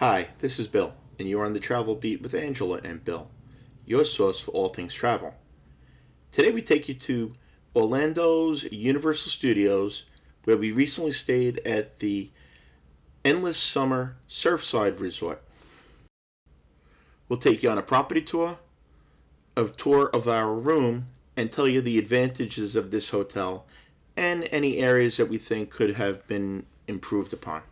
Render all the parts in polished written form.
Hi, this is Bill, and you're on the Travel Beat with Angela and Bill, your source for all things travel. Today we take you to Orlando's Universal Studios, where we recently stayed at the Endless Summer Surfside Resort. We'll take you on a property tour, a tour of our room, and tell you the advantages of this hotel and any areas that we think could have been improved upon.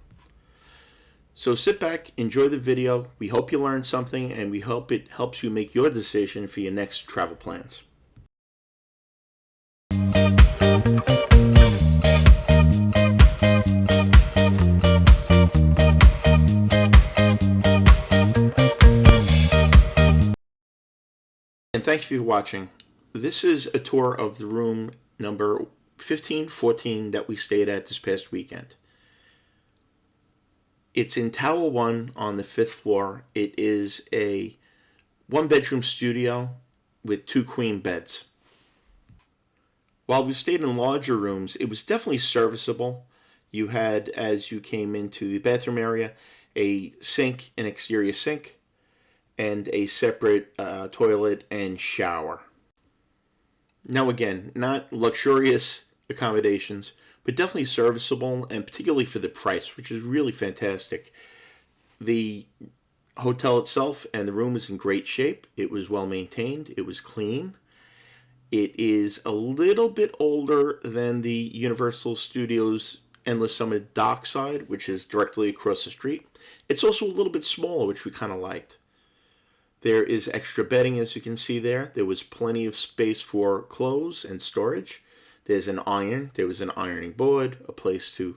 So sit back, enjoy the video. We hope you learned something, and we hope it helps you make your decision for your next travel plans. And thank you for watching. This is a tour of the room number 1514 that we stayed at this past weekend. It's in Tower 1 on the 5th floor. It is a one-bedroom studio with 2 queen beds. While we stayed in larger rooms, it was definitely serviceable. You had, as you came into the bathroom area, a sink, an exterior sink, and a separate toilet and shower. Now again, not luxurious accommodations, but definitely serviceable, and particularly for the price, which is really fantastic. The hotel itself and the room is in great shape. It was well maintained. It was clean. It is a little bit older than the Universal Studios Endless Summer Dockside, which is directly across the street. It's also a little bit smaller, which we kind of liked. There is extra bedding, as you can see there. There was plenty of space for clothes and storage. There's an iron. There was an ironing board, a place to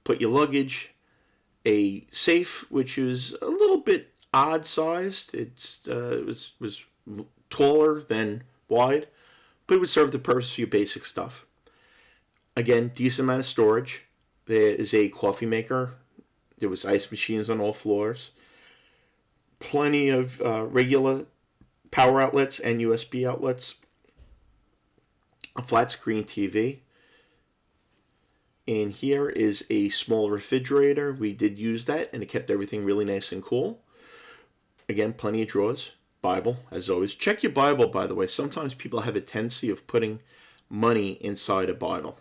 put your luggage, a safe, which is a little bit odd-sized. It was taller than wide, but it would serve the purpose for your basic stuff. Again, decent amount of storage. There is a coffee maker. There was ice machines on all floors. Plenty of regular power outlets and USB outlets. A flat screen TV. And here is a small refrigerator. We did use that, and it kept everything really nice and cool. Again, plenty of drawers. Bible, as always. Check your Bible, by the way. Sometimes people have a tendency of putting money inside a Bible.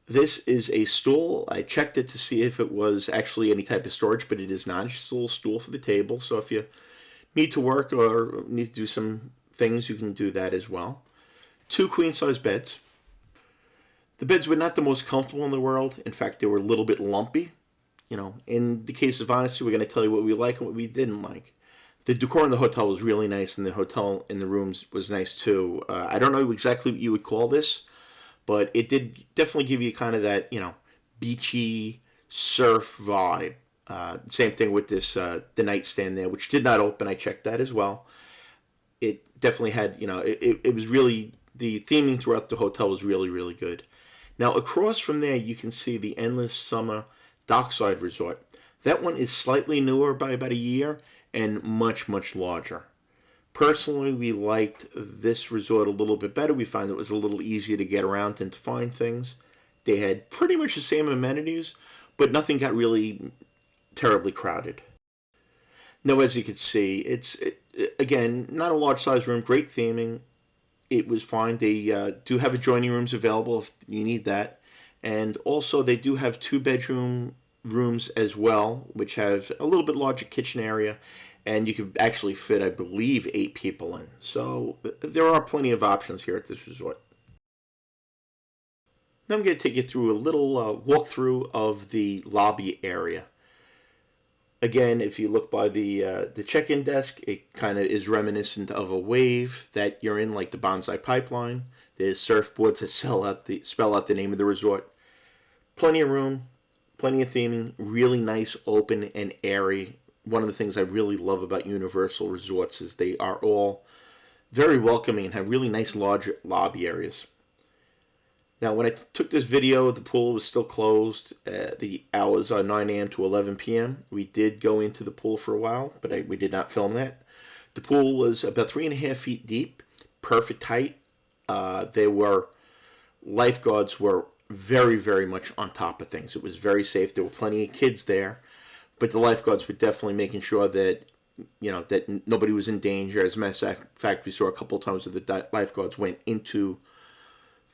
This is a stool. I checked it to see if it was actually any type of storage, but it is not. It's just a little stool for the table. So if you need to work or need to do some things, you can do that as well. 2 queen-size beds. The beds were not the most comfortable in the world. In fact, they were a little bit lumpy. You know, in the case of honesty, we're going to tell you what we like and what we didn't like. The decor in the hotel was really nice, and the hotel in the rooms was nice too. I don't know exactly what you would call this, but it did definitely give you kind of that, beachy surf vibe. Same thing with this, the nightstand there, which did not open. I checked that as well. It definitely had, it was really, the theming throughout the hotel was really, really good. Now, across from there, you can see the Endless Summer Dockside Resort. That one is slightly newer by about a year and much, much larger. Personally, we liked this resort a little bit better. We found it was a little easier to get around and to find things. They had pretty much the same amenities, but nothing got really terribly crowded. Now, as you can see, again, not a large size room, great theming. It was fine. They do have adjoining rooms available if you need that. And also, they do have 2-bedroom rooms as well, which have a little bit larger kitchen area. And you could actually fit, I believe, 8 people in. So there are plenty of options here at this resort. Now I'm going to take you through a little walkthrough of the lobby area. Again, if you look by the check-in desk, it kind of is reminiscent of a wave that you're in, like the Bonsai Pipeline. There's surfboards that spell out the name of the resort. Plenty of room, plenty of theming, really nice, open, and airy. One of the things I really love about Universal Resorts is they are all very welcoming and have really nice large lobby areas. Now, when I took this video, the pool was still closed. The hours are 9 a.m. to 11 p.m. We did go into the pool for a while, but we did not film that. The pool was about 3.5 feet deep, perfect height. Lifeguards were very, very much on top of things. It was very safe. There were plenty of kids there. but the lifeguards were definitely making sure that that nobody was in danger. As a matter of fact, we saw a couple of times that the lifeguards went into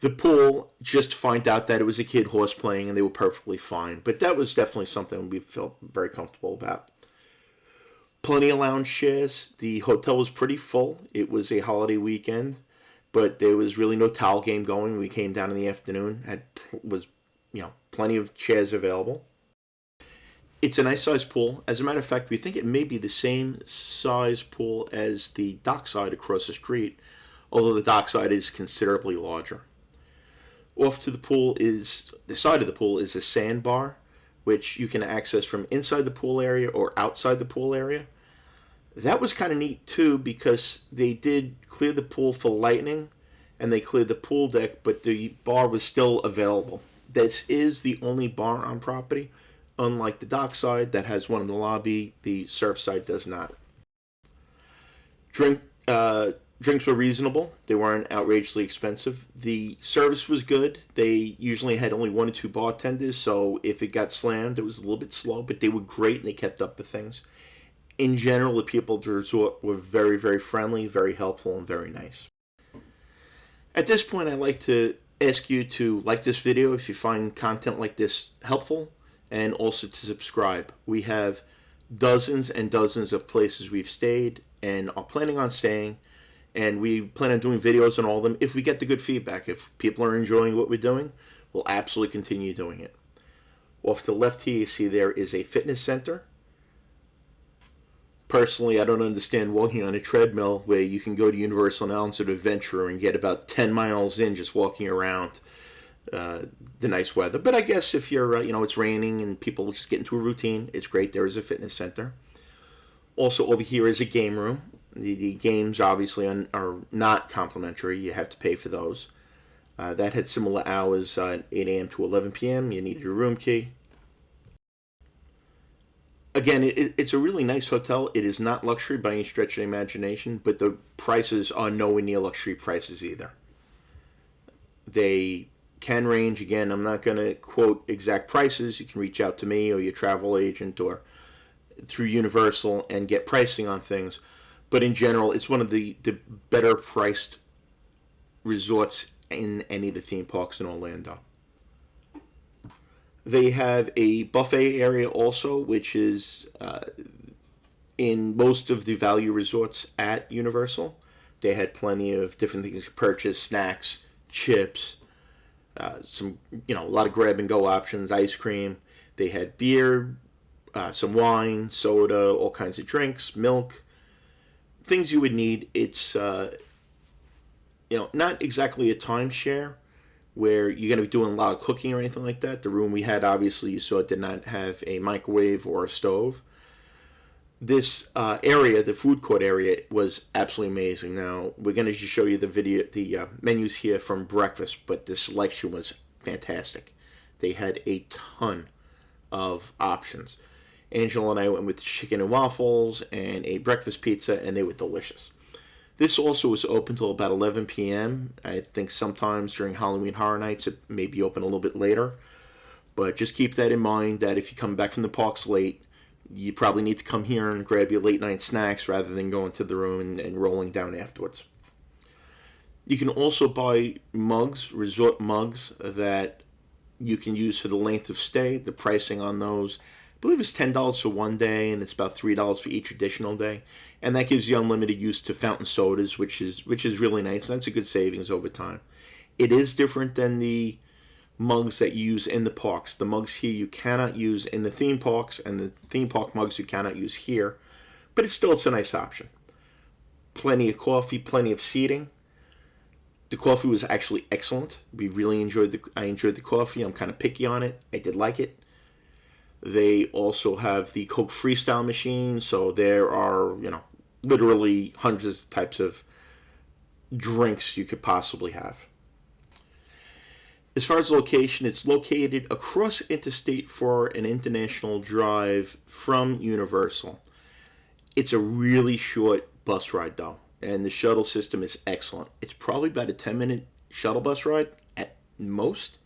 the pool just to find out that it was a kid horseplaying, and they were perfectly fine. But that was definitely something we felt very comfortable about. Plenty of lounge chairs. The hotel was pretty full. It was a holiday weekend, but there was really no towel game going. We came down in the afternoon. Was plenty of chairs available. It's a nice sized pool. As a matter of fact, we think it may be the same size pool as the dockside across the street, although the dockside is considerably larger. Off to the side of the pool is a sandbar, which you can access from inside the pool area or outside the pool area. That was kind of neat too, because they did clear the pool for lightning and they cleared the pool deck, but the bar was still available. This is the only bar on property. Unlike the dockside that has one in the lobby, the Surfside does not. Drinks were reasonable. They weren't outrageously expensive. The service was good. They usually had only 1 or 2 bartenders, so if it got slammed, it was a little bit slow, but they were great and they kept up with things. In general, the people at the resort were very, very friendly, very helpful, and very nice. At this point, I'd like to ask you to like this video if you find content like this helpful, and also to subscribe. We have dozens and dozens of places we've stayed and are planning on staying, and we plan on doing videos on all of them if we get the good feedback. If people are enjoying what we're doing, we'll absolutely continue doing it. Off to the left here, you see there is a fitness center. Personally, I don't understand walking on a treadmill where you can go to Universal and Islands of Adventure and get about 10 miles in just walking around the nice weather. But I guess if you're, it's raining and people just get into a routine, it's great. There is a fitness center. Also over here is a game room. The games obviously are not complimentary. You have to pay for those. That had similar hours, 8 a.m. to 11 p.m. You needed a room key. Again, it's a really nice hotel. It is not luxury by any stretch of the imagination, but the prices are nowhere near luxury prices either. They can range. Again, I'm not going to quote exact prices. You can reach out to me or your travel agent or through Universal and get pricing on things. But in general, it's one of the better priced resorts in any of the theme parks in Orlando. They have a buffet area also, which is in most of the value resorts at Universal. They had plenty of different things to purchase: snacks, chips, a lot of grab and go options, ice cream. They had beer, some wine, soda, all kinds of drinks, milk, things you would need. It's not exactly a timeshare where you're going to be doing a lot of cooking or anything like that. The room we had, obviously, you saw it did not have a microwave or a stove. This area, the food court area, was absolutely amazing. Now, we're going to just show you the menus here from breakfast, but the selection was fantastic. They had a ton of options. Angela and I went with chicken and waffles and a breakfast pizza, and they were delicious. This also was open till about 11 p.m. I think sometimes during Halloween Horror Nights it may be open a little bit later. But just keep that in mind that if you come back from the parks late, you probably need to come here and grab your late night snacks rather than going to the room and rolling down afterwards. You can also buy mugs, resort mugs, that you can use for the length of stay. The pricing on those, I believe, is $10 for one day, and it's about $3 for each additional day. And that gives you unlimited use to fountain sodas, which is really nice. That's a good savings over time. It is different than the mugs that you use in the parks. The mugs here you cannot use in the theme parks, and the theme park mugs you cannot use here. But it's a nice option. Plenty of coffee, plenty of seating. The coffee was actually excellent. I enjoyed the coffee. I'm kind of picky on it. I did like it. They also have the Coke Freestyle machine, so there are, literally hundreds of types of drinks you could possibly have. As far as location, it's located across Interstate 4, an international drive from Universal. It's a really short bus ride, though, and the shuttle system is excellent. It's probably about a 10-minute shuttle bus ride at most.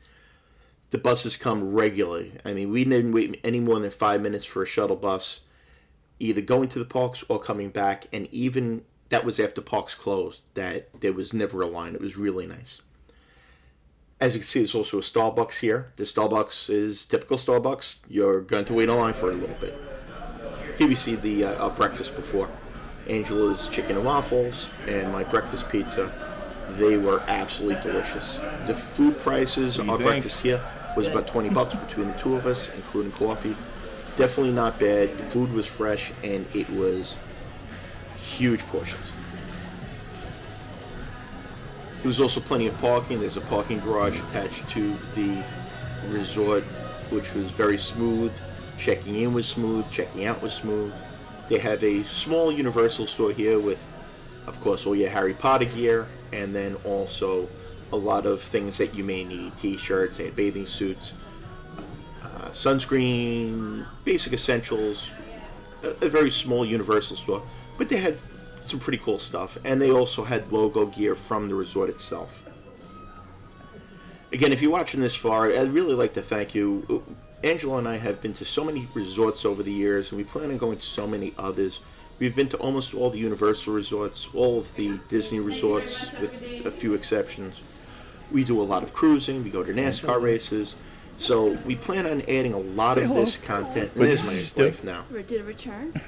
The buses come regularly. I mean, we didn't wait any more than 5 minutes for a shuttle bus, either going to the parks or coming back. And even that was after parks closed, that there was never a line. It was really nice. As you can see, there's also a Starbucks here. The Starbucks is typical Starbucks. You're going to wait in line for a little bit. Here we see the our breakfast before. Angela's chicken and waffles and my breakfast pizza. They were absolutely delicious. The food prices, our breakfast here was about $20 between the two of us, including coffee. Definitely not bad. The food was fresh and it was huge portions. There was also plenty of parking. There's a parking garage attached to the resort, which was very smooth. Checking in was smooth. Checking out was smooth. They have a small Universal store here with, of course, all your Harry Potter gear, and then also a lot of things that you may need. T-shirts, they had bathing suits, sunscreen, basic essentials. A very small Universal store. But they had some pretty cool stuff. And they also had logo gear from the resort itself. Again, if you're watching this far, I'd really like to thank you. Angela and I have been to so many resorts over the years, and we plan on going to so many others. We've been to almost all the Universal resorts, all of the Disney resorts, with a few exceptions. We do a lot of cruising. We go to NASCAR races. So we plan on adding a lot of this content. And there's my wife now. Did it return?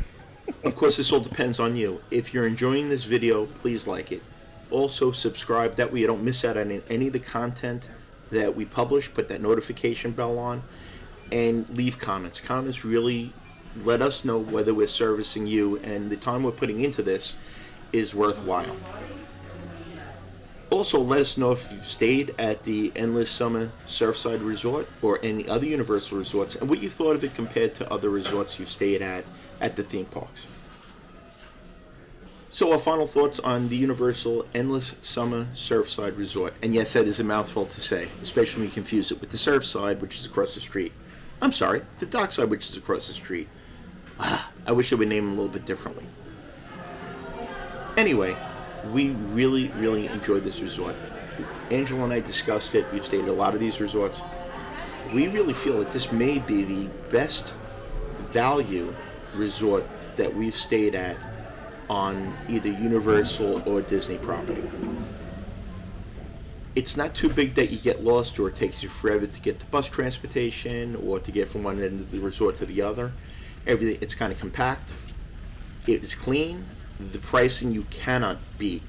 Of course, this all depends on you. If you're enjoying this video, please like it. Also, subscribe. That way you don't miss out on any of the content that we publish. Put that notification bell on. And leave comments. Comments really let us know whether we're servicing you and the time we're putting into this is worthwhile. Also, let us know if you've stayed at the Endless Summer Surfside Resort or any other Universal resorts and what you thought of it compared to other resorts you've stayed at the theme parks. So our final thoughts on the Universal Endless Summer Surfside Resort. And yes, that is a mouthful to say, especially when you confuse it with the Surfside, which is across the street. I'm sorry, the Dockside, which is across the street. I wish I would name them a little bit differently. Anyway, we really, really enjoyed this resort. Angela and I discussed it. We've stayed at a lot of these resorts. We really feel that this may be the best value resort that we've stayed at on either Universal or Disney property. It's not too big that you get lost or it takes you forever to get to bus transportation or to get from one end of the resort to the other. Everything, it's kind of compact. It is clean. The pricing you cannot beat.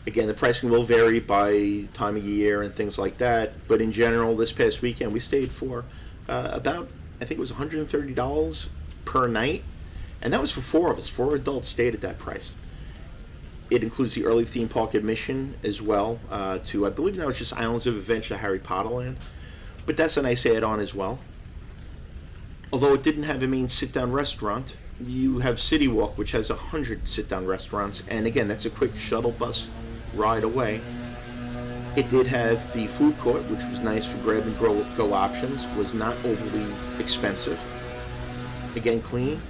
Again, the pricing will vary by time of year and things like that, but in general, this past weekend we stayed for about, I think it was $130 per night, and that was for 4 of us. 4 adults stayed at that price. It includes the early theme park admission as well to, I believe now it's just Islands of Adventure, Harry Potter Land, but that's a nice add-on as well. Although it didn't have a main sit-down restaurant, you have City Walk, which has 100 sit-down restaurants, and again, that's a quick shuttle bus ride away. It did have the food court, which was nice for grab and go options, was not overly expensive. Again, clean.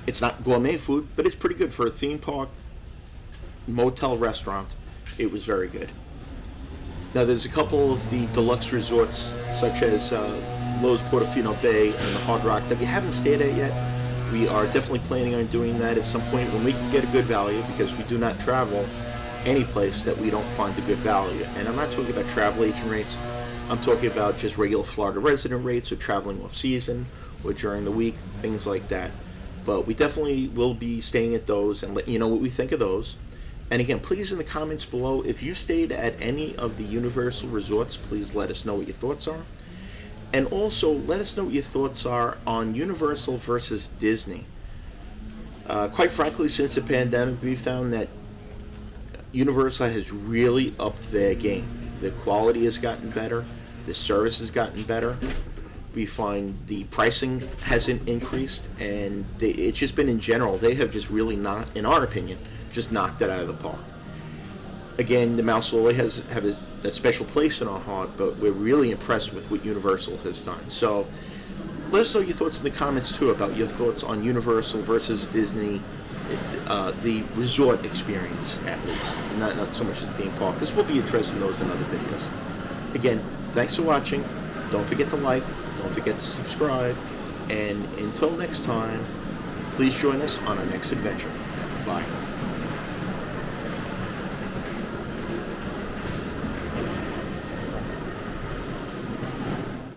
It's not gourmet food, but it's pretty good for a theme park motel restaurant. It was very good. Now, there's a couple of the deluxe resorts, such as Lowe's Portofino Bay and the Hard Rock, that we haven't stayed at yet. We are definitely planning on doing that at some point when we can get a good value, because we do not travel any place that we don't find a good value. And I'm not talking about travel agent rates. I'm talking about just regular Florida resident rates or traveling off season or during the week, things like that. But we definitely will be staying at those and let you know what we think of those. And again, please in the comments below, if you stayed at any of the Universal resorts, please let us know what your thoughts are. And also, let us know what your thoughts are on Universal versus Disney. Quite frankly, since the pandemic, we found that Universal has really upped their game. The quality has gotten better. The service has gotten better. We find the pricing hasn't increased. And it's just been in general, they have just really not, in our opinion, just knocked it out of the park. Again, the Mouse will always have a special place in our heart, but we're really impressed with what Universal has done. So let us know your thoughts in the comments too about your thoughts on Universal versus Disney, the resort experience at least, not so much the theme park, because we'll be addressing those in other videos. Again, thanks for watching. Don't forget to like, don't forget to subscribe, and until next time, please join us on our next adventure. Bye.